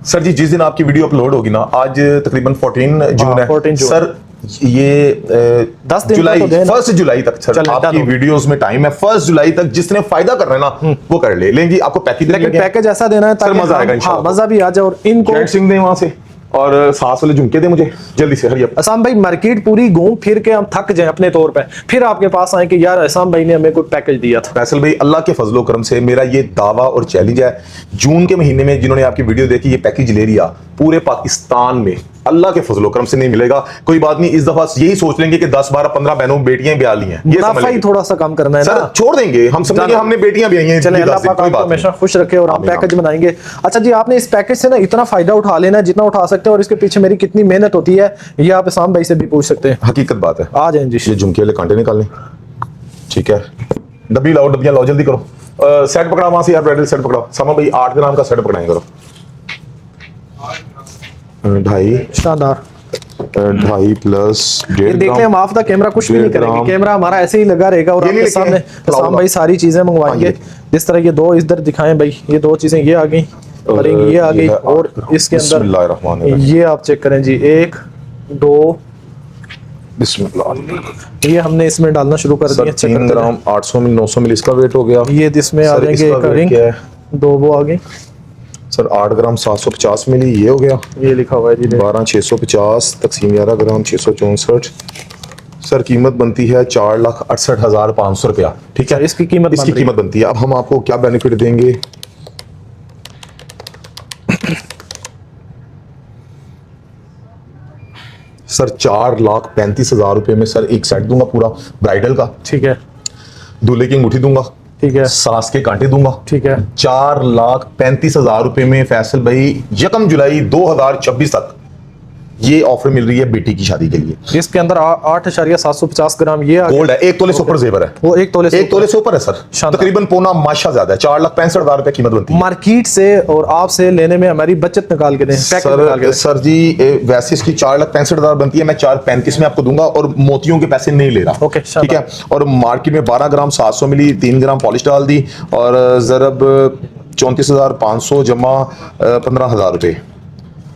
सर जी जिस दिन आपकी वीडियो अपलोड होगी ना, आज तकरीबन 14 जून है 14 जून। सर, ये 10 दिन जुलाई, तो देना। 1 जुलाई तक सर आपकी वीडियोस में टाइम है। 1 जुलाई तक जिसने फायदा करना है ना वो कर ले लेंगे। आपको पैकेज, लेकिन पैकेज ऐसा देना है ताकि मजा आएगा इंशाल्लाह, मजा भी आ जाए। और इनको सिंह दे वहां से, और सांस वाले झुमके दे मुझे जल्दी से, हरियप। असाम भाई मार्केट पूरी घूम फिर के हम थक जाए अपने तौर पे, फिर आपके पास आए कि यार असाम भाई ने हमें कोई पैकेज दिया था। फैसल भाई अल्लाह के फजलो करम से मेरा ये दावा और चैलेंज है, जून के महीने में जिन्होंने आपकी वीडियो देखी, ये पैकेज ले लिया, पूरे पाकिस्तान में अल्लाह के फजलो करम से नहीं मिलेगा। कोई बात नहीं, इस दफा यही सोच लेंगे कि 10, 12, 15 बहनों बेटियां ब्याह ली हैं, ये समझ ही थोड़ा सा कम करना है सर, ना। छोड़ देंगे, हम समझेंगे हमने बेटियां ब्याही हैं। चले अल्लाह पाक आपको हमेशा खुश रखे और आप पैकेज बनाएंगे। अच्छा जी, आपने इस पैकेज से ना इतना फायदा उठा लेना है जितना उठा सकते हैं, और इसके पीछे मेरी कितनी मेहनत होती है ये आप असाम भाई से भी पूछ सकते हैं। हकीकत बात है। आ जाए जी। ये झुमके वाले कांटे निकालें, ठीक है। डब्बी लाओ, डब्बियां लाओ, जल्दी करो। सेट पकड़ा वहां से यार, ब्राइडल सेट पकड़ाओ। सामा भाई 8 ग्राम का सेट पकड़ाएं करो। 2.5 शानदार। 2.5 प्लस 1.5 देख लें, हम ऑफ द कैमरा कुछ भी नहीं करेंगे, कैमरा हमारा ऐसे ही लगा रहेगा और आपके सामने असाम भाई सारी चीजें मंगवाएंगे। जिस तरह ये 2 इधर दिखाएं भाई, ये 2 चीजें ये आ गई, ये आ गई, और इसके अंदर ये आप चेक करें जी, 1, 2, बिस्मिल्लाह, ये हमने इसमें डालना शुरू कर दिया। 3 ग्राम 800 मिली, 900 मिली इसका वेट हो गया। ये इसमें आ जाएंगे एक रिंग, 2 वो आ गई सर। 8 ग्राम 750 मिली ये हो गया, ये लिखा हुआ है जी। 12 650 तकसीम 11 ग्राम 664। सर कीमत बनती है 4,68,500 रुपया, ठीक है। इसकी कीमत बनती है। अब हम आपको क्या बेनिफिट देंगे, सर 4,35,000 रुपए में सर एक सेट दूंगा पूरा ब्राइडल का। ठीक है, दूल्हे की अंगूठी दूंगा, ठीक है, सास के कांटे दूंगा। ठीक है। 4,35,000 रुपए में फैसल भाई 1 जुलाई 2026 तक ये ऑफर मिल रही है बेटी की शादी के लिए। इसके अंदर 8,750 ग्राम ये गोल्ड है, 1 तोले से ऊपर जेवर है। वो 1 तोले से 1 तोले से ऊपर है सर, शानदार। तकरीबन पौना माशा ज्यादा है। 4,65,000 रुपए कीमत बनती है मार्केट से और आपसे लेने में हमारी बचत निकाल के दें, पैकेट निकाल के दें। सर जी वैसे इसकी 4,65,000 बनती है, मैं 4,35 में आपको दूंगा और मोतियों के पैसे नहीं ले रहा। ओके, ठीक है। और मार्केट में 12 ग्राम 700 मिली, 3 ग्राम पॉलिश डाल दी और जरब 34,500 जमा 15,000 रुपए।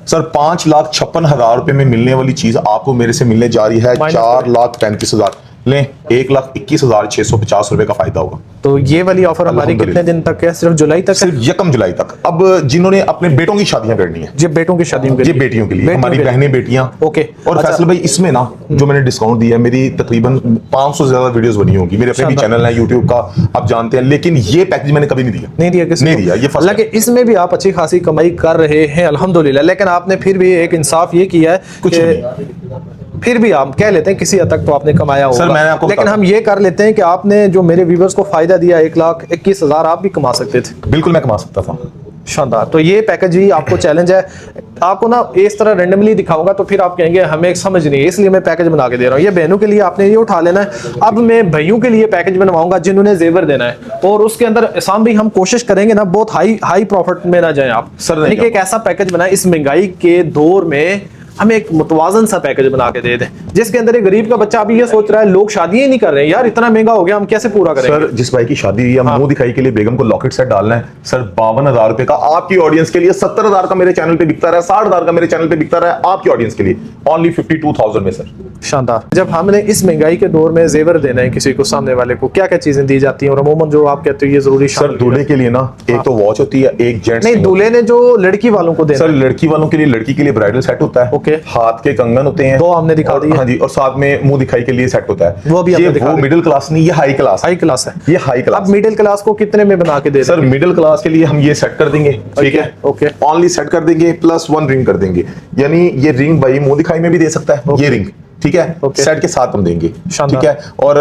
सर 5,56,000 रुपए में मिलने वाली चीज आपको मेरे से मिलने जा रही है 4,35,000। लें 1,21,650 रुपए का फायदा होगा। तो ये वाली ऑफर हमारी कितने दिन तक है? सिर्फ जुलाई तक है? सिर्फ 1 जुलाई तक। अब जिन्होंने अपने बेटों की शादियां करनी है, ये बेटों की शादियों के ये लिए, बेटियों के लिए, हमारी बहनें बेटियां। ओके। और अच्छा। फैसल भाई इसमें ना जो मैंने डिस्काउंट दिया है, मेरी तकरीबन 500 से ज्यादा वीडियोस बनी होंगी, मेरे अपने भी चैनल है यूट्यूब का, आप जानते हैं, लेकिन ये पैकेज मैंने कभी नहीं दिया। नहीं दिया किसी नहीं को? दिया, ये फर्स्ट हालांकि इसमें भी आप अच्छी खासी कमाई कर रहे हैं अल्हम्दुलिल्लाह, लेकिन आपने फिर भी एक इंसाफ ये किया है कुछ कि फिर भी आप कह लेते हैं किसी हद तक तो आपने कमाया होगा। सर, मैंने आपको लेकिन बताया। हम ये कर लेते हैं कि आपने जो मेरे व्यूवर्स को फायदा दिया 1,21,000 आप भी कमा सकते थे। बिल्कुल मैं कमा सकता था। शानदार। तो ये पैकेज भी आपको चैलेंज है, आपको ना इस तरह रेंडमली दिखाऊंगा तो फिर आप कहेंगे हमें समझ नहीं है, इसलिए मैं पैकेज बना के दे रहा हूँ। ये बहनों के लिए आपने ये उठा लेना है। अब मैं भाइयों के लिए पैकेज बनवाऊंगा जिन्होंने जेवर देना है, और उसके अंदर इसाम भी हम कोशिश करेंगे ना बहुत हाई प्रॉफिट में ना जाए आप। सर, नहीं यानी कि एक ऐसा पैकेज बनाए इस महंगाई के दौर में हमें एक मुतवाजन सा पैकेज बना के दे दें, जिसके अंदर एक गरीब का बच्चा अभी ये सोच रहा है लोग शादियां ही नहीं कर रहे हैं, यार इतना महंगा हो गया हम कैसे पूरा करेंगे। सर जिस भाई की शादी हुई है, मुंह दिखाई के लिए बेगम को लॉकेट सेट डालना है सर 52,000 रुपए का आपकी ऑडियंस के लिए। 70,000 का मेरे चैनल पे बिकता रहा है, 60,000 का मेरे चैनल पे बिकता रहा है, आपकी ऑडियंस के लिए ओनली 52,000 में सर। शानदार। जब हमने इस महंगाई के दौर में जेवर देना है किसी को, सामने वाले को क्या क्या चीजें दी जाती हैं, और अमूमन जो आप कहते हो ये जरूरी सर दूल्हे के लिए ना एक तो वॉच होती है, एक जेंट्स नहीं, दूल्हे ने जो लड़की वालों को देना सर, लड़की वालों के लिए, लड़की के लिए ब्राइडल सेट होता है। ओके। हाथ के कंगन होते हैं, 2 हमने दिखा दिए। हाँ जी, और साथ में मुंह दिखाई के लिए सेट होता है। वो भी आपने दिखा दिया। मिडिल क्लास नहीं, ये हाई क्लास। हाई क्लास है, ये हाई क्लास। अब मिडिल क्लास को कितने में बना के दे सर मिडिल क्लास के लिए हम ये सेट कर देंगे, ठीक है, ओके। ओनली सेट कर देंगे, +1 रिंग कर देंगे। यानी ये रिंग भाई मुंह दिखाई में भी दे सकता है, ये रिंग, ठीक है, सेट के साथ हम देंगे, ठीक है। और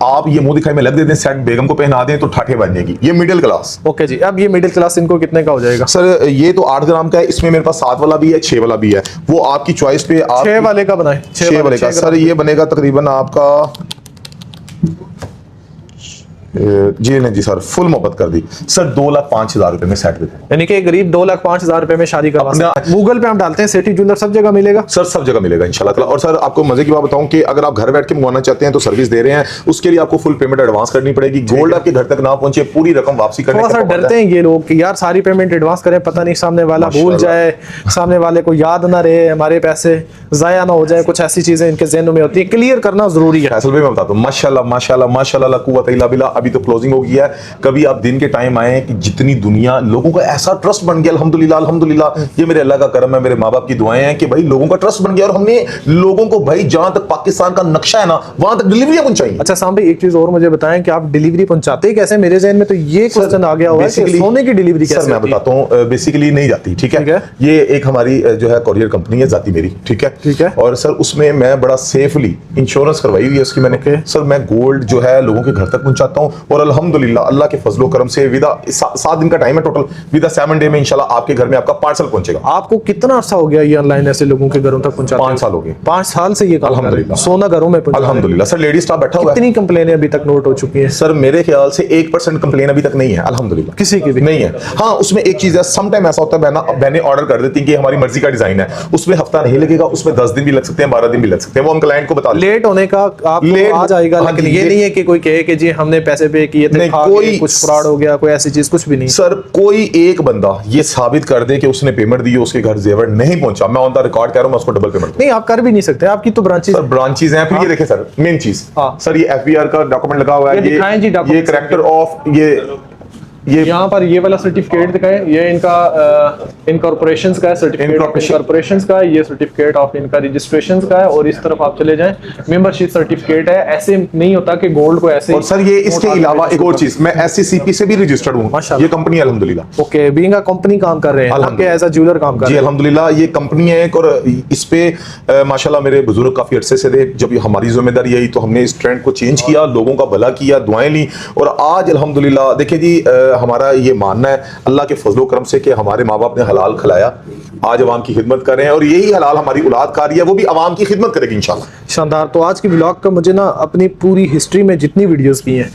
आप ये मुंह दिखाई में लग देते हैं, सेट बेगम को पहना दें तो ठाठे बन जाएगी। ये मिडिल क्लास। ओके जी। अब ये मिडिल क्लास इनको कितने का हो जाएगा? सर ये तो 8 ग्राम का है, इसमें मेरे पास 7 वाला भी है, 6 वाला भी है, वो आपकी चॉइस पे। आप 6 वाले का बनाए, 6 वाले का सर ये बनेगा तकरीबन आपका जी नहीं जी सर, फुल मोहब्बत कर दी सर, 2,05,000 रुपए में सेट देते हैं। यानी कि गरीब 2,05,000 रुपए में शादी करवा सकता है। गूगल पे हम डालते हैं सिटी ज्वेलर, सब जगह मिलेगा सर, सब जगह मिलेगा इंशाल्लाह ताला। और सर आपको मजे की बात बताऊं कि अगर आप घर बैठ के मंगवाना चाहते हैं तो सर्विस दे रहे हैं, उसके लिए आपको फुल पेमेंट एडवांस करनी पड़ेगी। गोल्ड आपके घर तक ना पहुंचे, पूरी रकम वापसी करने थोड़ा सा डरते हैं ये लोग कि यार सारी पेमेंट एडवांस करें, पता नहीं सामने वाला भूल जाए, सामने वाले को याद ना रहे, हमारे पैसे जाया ना हो जाए, कुछ ऐसी चीजें इनके जहनों में होती है। क्लियर करना जरूरी है। फैसल भाई मैं बताता हूं, माशाल्लाह माशाल्लाह माशाल्लाह ला कुव्वत इल्ला बिल्लाह। अभी तो क्लोजिंग हो गई है, कभी आप दिन के टाइम आए कि जितनी दुनिया लोगों का ऐसा ट्रस्ट बन गया, अल्हम्दुलिल्लाह अल्हम्दुलिल्लाह, ये मेरे अल्लाह का करम है, मेरे माँ बाप की दुआएं हैं कि भाई लोगों का ट्रस्ट बन गया और हमने लोगों को भाई जहां तक पाकिस्तान का नक्शा है ना वहां तक डिलीवरी पहुंचाई। अच्छा साम भाई एक चीज और मुझे बताएं कि आप डिलीवरी पहुंचाते कैसे? मेरे जहन में तो ये क्वेश्चन आ गया हुआ है कि सोने की डिलीवरी कैसे? सर मैं बताता हूँ, बेसिकली नहीं जाती, ठीक है। ये एक हमारी जो है कोरियर कंपनी है जाती मेरी, ठीक है, ठीक है। और सर उसमें मैं बड़ा सेफली इंश्योरेंस करवाई हुई है उसकी मैंने। सर मैं गोल्ड जो है लोगों के घर तक पहुंचाता हूँ और अल्हम्दुलिल्लाह अल्लाह के फजलो करम से विदा 7 दिन का टाइम है टोटल, विदा 7 डे में इंशाल्लाह आपके घर में आपका पार्सल पहुंचेगा। आपको कितना अर्सा हो गया ये ऑनलाइन ऐसे लोगों के घरों तक पहुंचाते? 5 साल हो गए। 5 साल से ये काम कर रहे हैं, सोना घरों में पहुंचा रहे हैं। अल्हम्दुलिल्लाह सर लेडी स्टाफ बैठा हुआ है। कितनी कंप्लेनें अभी तक नोट हो चुकी हैं? सर मेरे ख्याल से 1% कंप्लेन अभी तक नहीं है अल्हम्दुलिल्लाह, किसी की भी नहीं है। हाँ उसमें एक चीज है, सम टाइम ऐसा होता है बहनें ऑर्डर कर देती है कि हमारी मर्जी का डिजाइन है, उसमें हफ्ता नहीं लगेगा, उसमें 10 दिन भी लग सकते हैं, 12 दिन भी लग सकते हैं, वो हम क्लाइंट को बता देते हैं। लेट होने का आपको आ जाएगा, लेकिन ये नहीं है कि कोई कहे कि जी हमने पैसे पे किए थे, कोई कुछ फ्रॉड हो गया, कोई ऐसी चीज कुछ भी नहीं। सर कोई एक बंदा ये साबित कर दे कि उसने पेमेंट दी, उसके घर जेवर नहीं पहुंचा, मैं ऑन द रिकॉर्ड कह रहा हूं, मैं उसको डबल पेमेंट नहीं आप कर भी नहीं सकते, आपकी तो ब्रांचेस सर ब्रांचेस हैं। फिर ये देखें सर मेन चीज, हाँ। सर ये FBR का डॉक्यूमेंट लगा हुआ है, ये दिखाएं जी ये डॉक्यूमेंट। करैक्टर ऑफ ये ये यहाँ पर ये वाला सर्टिफिकेट दिखाएं, ये इनका इनकॉर्पोरेशंस का है, सर्टिफिकेट ऑफ इनकॉर्पोरेशंस का है, ये सर्टिफिकेट ऑफ इनका रजिस्ट्रेशंस का है, और इस तरफ आप चले जाएं मेंबरशिप सर्टिफिकेट है। ऐसे नहीं होता कि गोल्ड को ऐसे। और सर ये इसके अलावा एक और चीज, मैं SCCP से भी रजिस्टर्ड हूँ, माशाल्लाह। ये कंपनी है अल्हम्दुलिल्लाह। ओके, बीइंग अ कंपनी काम कर रहे हैं, आपके एज अ ज्वेलर काम कर जी रहे हैं। अल्हम्दुलिल्लाह, ये कंपनी है एक, और इस पे माशाल्लाह मेरे बुजुर्ग काफी अरसे से थे। जब ये हमारी जिम्मेदारी आई तो हमने इस ट्रेंड को चेंज किया, लोगों का भला किया, दुआएं ली, और आज अल्हम्दुलिल्लाह देखिए जी, हमारा ये मानना है अल्लाह के फजलो करम से कि हमारे माँ बाप ने हलाल खिलाया, आज अवाम की खिदमत कर रहे हैं, और यही हलाल हमारी औलाद खा रही है, वो भी अवाम की खिदमत करेगी इंशाल्लाह। शानदार। तो आज की व्लॉग का मुझे ना अपनी पूरी हिस्ट्री में जितनी वीडियोस की हैं,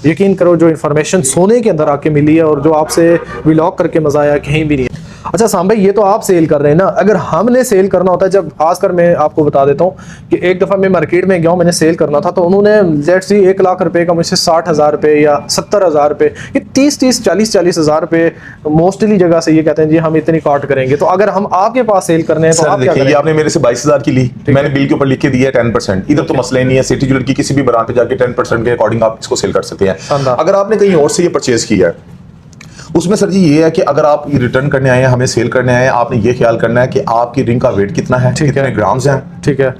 यकीन करो जो इन्फॉर्मेशन सोने के अंदर आके मिली है और जो आपसे व्लॉग करके मजा आया कहीं भी नहीं है। अच्छा साम भाई, ये तो आप सेल कर रहे हैं ना, अगर हमने सेल करना होता है, जब खासकर मैं आपको बता देता हूँ कि एक दफ़ा मैं मार्केट में गया हूँ, मैंने सेल करना था, तो उन्होंने लेट्स सी 1 लाख रुपए का मुझसे 60,000 रुपए या 70,000 रुपए, ये 30-30 40-40 हज़ार रुपए मोस्टली जगह से ये कहते हैं जी हम इतनी काट करेंगे। तो अगर हम आपके पास सेल करने हैं तो आप क्या देखिए, ये करेंगे? आपने मेरे से 22,000 की ली, मैंने बिल के ऊपर लिख के दिया है 10%। इधर तो मसला ही नहीं है, सिटी ज्वेलर की किसी भी ब्रांड पे जाके 10% के अकॉर्डिंग आप इसको सेल कर सकते हैं। शानदार। अगर आपने कहीं और से ये परचेज किया है, उसमें सर जी ये है कि अगर आप रिटर्न करने आए हैं, हमें सेल करने आए हैं, आपने ये ख्याल करना है कि आपकी रिंग का वेट कितना है, कितने ग्राम्स हैं, ठीक है,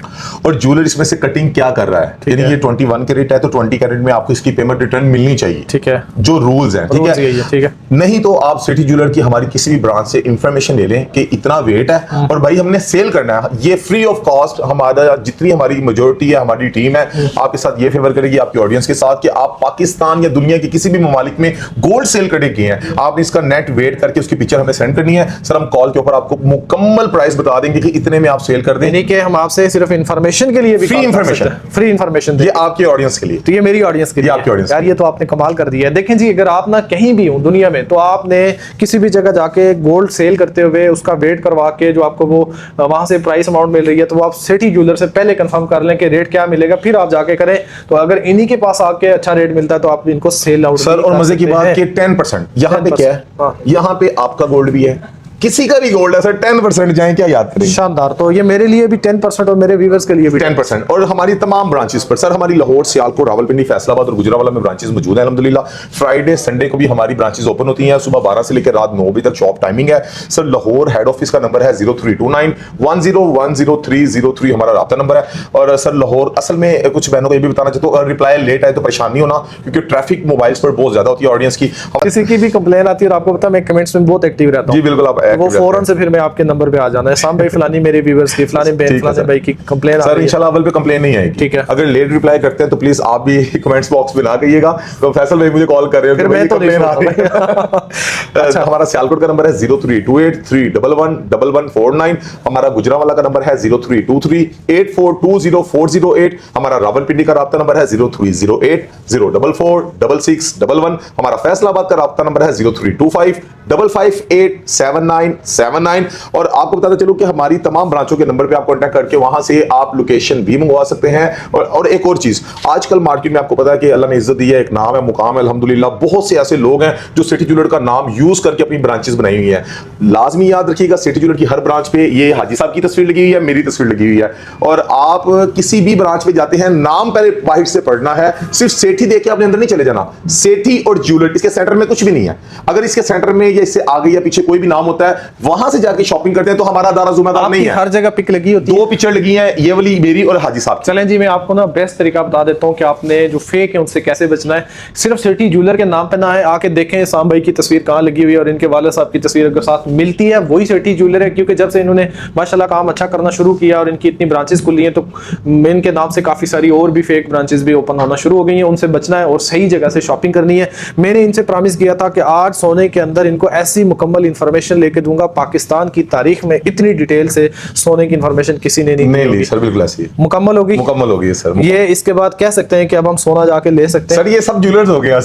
और ज्वेलर इसमें से कटिंग क्या कर रहा है। यानी ये 21 कैरेट है तो 20 कैरेट में आपको इसकी पेमेंट रिटर्न मिलनी चाहिए, ठीक है, जो रूल्स हैं, ठीक रोज है। यही है, ठीक है। नहीं तो आप सिटी ज्वेलर की हमारी किसी भी ब्रांच से इंफॉर्मेशन ले लें कि इतना वेट है और भाई हमने सेल करना है, ये फ्री ऑफ कॉस्ट। हमारा जितनी हमारी मेजोरिटी है, हमारी टीम है, आपके साथ ये फेवर करेगी, आपकी ऑडियंस के साथ, कि आप पाकिस्तान या दुनिया के किसी भी ममालिक में गोल्ड सेल करने किए हैं, आपने इसका नेट वेट करके उसकी पिक्चर हमें सेंड करनी है। सर हम कॉल के ऊपर आपको मुकम्मल प्राइस बता देंगे कि इतने में आप सेल कर दें। यानी कि हम आपसे सिर्फ इन्फॉर्मेशन के लिए भी फ्री काम कर इंफॉर्मेशन, सकते हैं। फ्री इन्फॉर्मेशन ये आपके ऑडियंस के लिए, तो ये मेरी ऑडियंस के लिए आपकी ऑडियंस यार, ये तो आपने कमाल कर दिया है। देखें जी, अगर आप ना कहीं भी हो दुनिया में, तो आपने किसी भी जगह जाके गोल्ड सेल करते हुए उसका वेट करवा के जो आपको वो वहां से प्राइस अमाउंट मिल रही है, तो वो आप सिटी ज्वेलर से पहले कंफर्म कर लें कि रेट क्या मिलेगा, फिर आप जाके करें। तो अगर इन्हीं के पास आके अच्छा रेट मिलता है तो आप इनको सेल आउट। सर और मजे की बात कि 10% यहाँ पे क्या है, हाँ। यहाँ पे आपका गोल्ड भी है, किसी का भी गोल्ड है सर, 10% जाए, क्या याद करें। शानदार। तो ये मेरे लिए भी 10% और मेरे व्यूअर्स के लिए भी 10%। और हमारी तमाम ब्रांचेस पर सर, हमारी लाहौर, सियालकोट, रावलपिंडी, फैसलाबाद और गुजरावाला में ब्रांचेस मौजूद है अल्हम्दुलिल्लाह। फ्राइडे संडे को भी हमारी ब्रांचेस ओपन होती हैं, सुबह 12 से लेकर रात 9 बजे तक शॉप टाइमिंग है। सर लाहौर हेड ऑफिस का नंबर है 0329101003 हमारा राब्ता नंबर है। और सर लाहौर असल में कुछ बहनों को ये भी बताना चाहता हूँ, रिप्लाई लेट आए तो परेशान नहीं होना, क्योंकि ट्रैफिक मोबाइल्स पर बहुत ज्यादा होती है ऑडियंस की। किसी की भी कंप्लेन आती है और आपको पता है मैं कमेंट्स में बहुत एक्टिव रहता हूँ। जी बिल्कुल, आप वो फौरन से फिर मैं आपके नंबर पे आ जाना है, साम भाई फलानी मेरे व्यूअर्स की फलाने बहन फलाने भाई की कंप्लेन आ सर रही है। इंशाल्लाह अव्वल पे कंप्लेन नहीं आएगी। ठीक है। अगर लेट रिप्लाई करते हैं तो प्लीज आप भी कमेंट्स बॉक्स में ना कहिएगा। तो फैसल भाई मुझे कॉल कर रहे हो, फिर मैं तो नहीं कंप्लेन आ रही है। अच्छा, हमारा सियालकोट का नंबर है 0328311149। हमारा गुजरावाला का नंबर है 032384204008। हमारा रावलपिंडी का राब्ता नंबर है 0308044611। हमारा फैसलाबाद का राब्ता नंबर है 032555877979। और आपको बताते चलूं कि हमारी तमाम ब्रांचों के नंबर पे आप कांटेक्ट करके वहां से आप लोकेशन भी मंगवा सकते हैं। और एक और चीज, आजकल मार्केट में आपको पता है कि अल्लाह ने इज्जत दी है, एक नाम है, मुकाम है अल्हम्दुलिल्लाह। बहुत से ऐसे लोग हैं जो सिटी ज्वेलर का नाम यूज करके अपनी ब्रांचेस बनाई हुई है। लाजमी याद रखिएगा, सिटी ज्वेलर की हर ब्रांच पे ये हाजी साहब की तस्वीर लगी हुई है, मेरी तस्वीर लगी हुई है। और आप किसी भी ब्रांच पे जाते हैं, नाम पहले बाहर से पढ़ना है, सिर्फ सेठी देख के आपने अंदर नहीं चले जाना। सेठी और ज्वेलर, इसके सेंटर में कुछ भी नहीं है। अगर इसके सेंटर में या इससे आगे या पीछे कोई भी नाम होता है, वहां से जाके शॉपिंग करते हैं तो हमारा दारा जुम्मेदार नहीं है। हर जगह पिक लगी होती है, 2 पिक्चर लगी हैं, ये वाली मेरी और हाजी साहब। चलें जी, मैं आपको ना बेस्ट तरीका बता देता हूं कि आपने जो फेक है उनसे कैसे बचना है। सिर्फ सिटी ज्वेलर के नाम पे ना है, आके देखें साम भाई की तस्वीर कहां लगी हुई है और इनके वाले साहब की तस्वीर अगर साथ मिलती है वही सिटी ज्वेलर है। क्योंकि जब से इन्होंने माशाल्लाह काम अच्छा करना शुरू किया और इनकी इतनी ब्रांचेस खुली हैं, तो इनके नाम से काफी सारी और भी फेक ब्रांचेस भी ओपन होना शुरू हो गई हैं। उनसे बचना है और सही जगह से शॉपिंग करनी है। मैंने इनसे प्रॉमिस किया था कि आज सोने के अंदर इनको ऐसी मुकम्मल इंफॉर्मेशन लेके दूंगा, पाकिस्तान की तारीख में इतनी डिटेल से सोने की इंफॉर्मेशन किसी ने नहीं ली सर, बिल्कुल ऐसी मुकम्मल होगी, मुकम्मल होगी सर। ये इसके बाद कह सकते हैं कि अब हम सोना जाके ले सकते हैं सर। ये सब ज्वेलर्स हो गया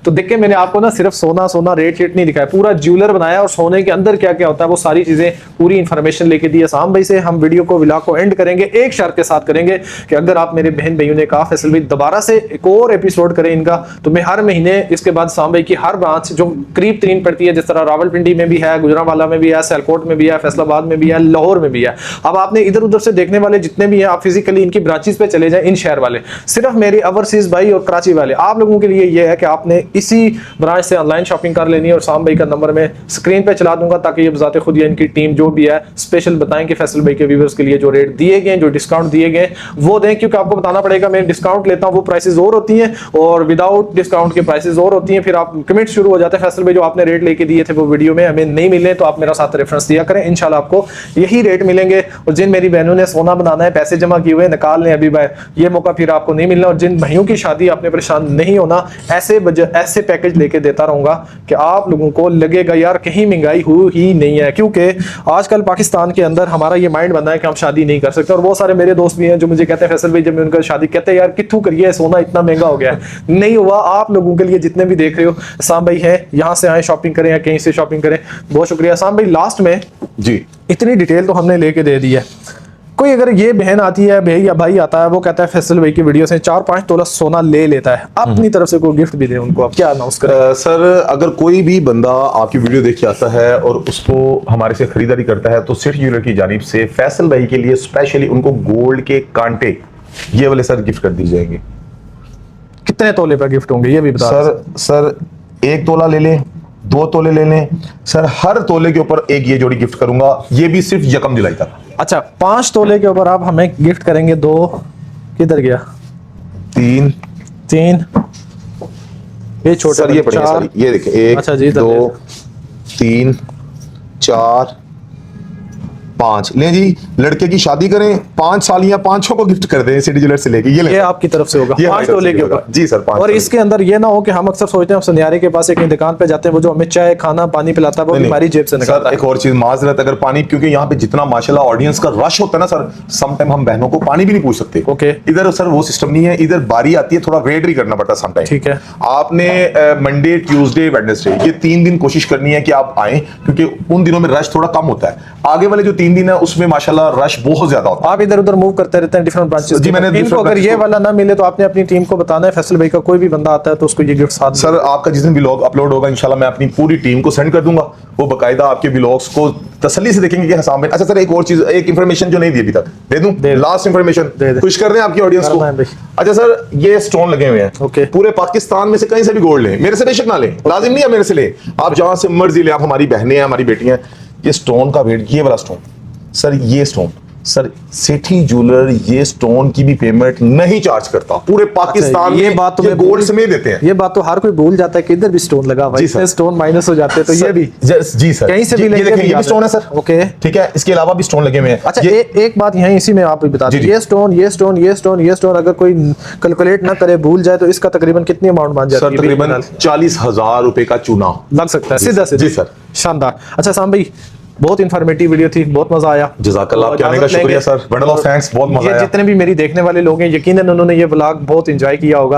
तो देखिए, मैंने आपको ना सिर्फ सोना रेट नहीं दिखाया, पूरा ज्वेलर बनाया और सोने के अंदर क्या क्या होता है वो सारी चीजें पूरी इंफॉर्मेशन लेके दी है साम भाई से। हम वीडियो को व्लॉग को एंड करेंगे एक शर्त के साथ करेंगे कि अगर आप मेरे बहन भाइयों ने कहा फैसल भाई दोबारा से एक और एपिसोड करें इनका, तो मैं हर महीने इसके बाद साम भाई की हर ब्रांच जो करीब तरीन पड़ती है, जिस तरह रावलपिंडी रावलपिंडी में भी है, गुजरांवाला में भी है, सियालकोट में भी है, फैसलाबाद में भी है, लाहौर में भी है। अब आपने इधर उधर से देखने वाले जितने भी हैं, आप फिजिकली इनकी ब्रांचेस पे चले जाएं, इन शहर वाले, सिर्फ मेरे ओवरसीज भाई और कराची वाले, आप लोगों के लिए ये है कि आपने इसी ब्रांच से ऑनलाइन शॉपिंग कर लेनी है। और साम भाई का नंबर मैं स्क्रीन पे चला दूंगा ताकि ये बजाते खुद या इनकी टीम जो भी है स्पेशल बताएं कि फैसल भाई के व्यूअर्स के लिए जो रेट दिए गए, जो डिस्काउंट दिए गए वो दें, क्योंकि आपको बताना पड़ेगा मैं डिस्काउंट लेता हूं वो प्राइसेस और होती हैं और विदाउट डिस्काउंट के प्राइसेस और होती हैं। फिर आप कमेंट शुरू हो जाते हैं फैसल भाई जो आपने रेट लेके दिए थे वो वीडियो में हमें नहीं मिले, तो आप मेरा साथ रेफरेंस दिया करें, इंशाल्लाह आपको यही रेट मिलेंगे। और जिन मेरी बहनों ने सोना बनाना है, पैसे जमा किए हुए निकाल लें अभी भाई, ये मौका फिर आपको नहीं मिलना। और जिन भाइयों की शादी आपने परेशान नहीं होना, ऐसे पैकेज लेके देता रहूंगा कि आप लोगों को लगेगा यार कहीं महंगाई हुई ही नहीं है। क्योंकि आजकल पाकिस्तान के अंदर हमारा ये माइंड बना है कि हम शादी नहीं कर सकते। और बहुत सारे मेरे दोस्त भी हैं जो मुझे कहते हैं फैसल भाई जब मैं उनका शादी कहते हैं यार कित्थू करिए, सोना इतना महंगा हो गया है। नहीं हुआ, आप लोगों के लिए जितने भी देख रहे हो साम भाई है, यहाँ से आए शॉपिंग करें या कहीं से शॉपिंग करें, बहुत शुक्रिया। साम भाई लास्ट में जी इतनी डिटेल तो हमने लेके दे दी है, कोई अगर ये बहन आती है भाई या भाई आता है वो कहता है फैसल भाई की वीडियो से 4-5 तोला सोना ले लेता है, अपनी तरफ से कोई गिफ्ट भी दे उनको, आप क्या अनाउंस करें? सर अगर कोई भी बंदा आपकी वीडियो देख के आता है और उसको हमारे से खरीदारी करता है तो सिटी ज्वेलर की जानिब से फैसल भाई के लिए स्पेशली उनको गोल्ड के कांटे ये वाले सर गिफ्ट कर दी जाएंगे। कितने तोले पर गिफ्ट होंगे ये भी बता सर 1 तोला ले लें, 2 तोले ले लें सर, हर तोले के ऊपर एक ये जोड़ी गिफ्ट करूंगा, ये भी सिर्फ यकम जुलाई तक। अच्छा 5 तोले के ऊपर आप हमें गिफ्ट करेंगे 2, किधर गया 3 ये छोटे सर, ये पड़ेगा 4, सर, ये देखिए 1 अच्छा जी, 2 3 4 5 लें जी, लड़के की शादी करें 5 सालियां 5 को गिफ्ट कर दें सिटी ज्वेलर से लेके, ये ये आपकी तरफ से होगा 5 तोले के ऊपर जी सर 5। और इसके अंदर ये ना हो कि हम अक्सर सोचते हैं सुनियारे के पास एक दुकान पे जाते हैं वो जो हमें चाय खाना पानी पिलाता है वो हमारी जेब से निकालता सर एक और चीज माजरत, अगर पानी, क्योंकि यहाँ पे जितना माशाल्लाह ऑडियंस का रश होता है ना सर, सम टाइम हम बहनों को पानी भी नहीं पूछ सकते। ओके। इधर सर वो सिस्टम नहीं है, इधर बारी आती है, थोड़ा वेट भी करना पड़ता है सम टाइम। ठीक है। आपने मंडे ट्यूसडे वेडनेसडे ये 3 दिन कोशिश करनी है कि आप आए, क्योंकि उन दिनों में रश थोड़ा कम होता है। आगे वाले जो 3 दिन है उसमें माशाल्लाह रश बहुत ज्यादा होता है। आप इधर उधर मूव करते रहते हैं डिफरेंट ब्रांचेस जी, मैंने इनको अगर ये वाला ना मिले तो आपने अपनी टीम को बताना है फैसल भाई का कोई भी बंदा आता है तो उसको ये गिफ्ट साथ सर आपका जिस दिन व्लॉग अपलोड होगा इंशाल्लाह मैं अपनी पूरी टीम को सेंड कर दूंगा, वो बकायदा आपके व्लॉग्स को तसल्ली से देखेंगे कि हसाम भाई। अच्छा सर एक और चीज, एक इंफॉर्मेशन जो नहीं दी अभी तक दे दूं, लास्ट इंफॉर्मेशन खुश कर रहे हैं आपकी ऑडियंस को। अच्छा सर ये स्टोन लगे हुए हैं, ओके। पूरे पाकिस्तान में से कहीं से भी गोल्ड लें, मेरे से बेशक ना लें, लाजिम नहीं है मेरे से ले, आप जहां से मर्जी ले, आप हमारी बहनें हैं हमारी बेटियां। ये स्टोन का वेट, ये वाला स्टोन सर, ये स्टोन सर सिटी ज्वेलर ये स्टोन की भी पेमेंट नहीं चार्ज करता, पूरे पाकिस्तान ये में बात तो ये गोल्ड समेत देते हैं। ये बात तो हर कोई भूल जाता है कि इधर भी स्टोन लगा हुआ है, इसमें स्टोन माइनस हो जाते हैं तो ये भी जी सर कहीं से भी ये देखिए, ये भी स्टोन है सर, ओके ठीक है, इसके अलावा भी स्टोन लगे हुए हैं। अच्छा एक बात यहाँ इसी में आप बता दें, ये स्टोन ये स्टोन ये स्टोन ये स्टोन अगर कोई कैलकुलेट ना करे भूल जाए तो इसका तकरीबन कितनी अमाउंट बन जाती है? सर तकरीबन 40,000 रुपए का चूना लग सकता है सीधा सीधा। जी सर, शानदार। अच्छा साम भाई बहुत इन्फॉर्मेटिव वीडियो थी, बहुत मजा आया। जज़ाकल्लाह, आपके आने का शुक्रिया सर, बंडल ऑफ थैंक्स, बहुत मजा आया। जितने भी मेरी देखने वाले लोग हैं यकीनन उन्होंने ये व्लॉग बहुत एंजॉय किया होगा।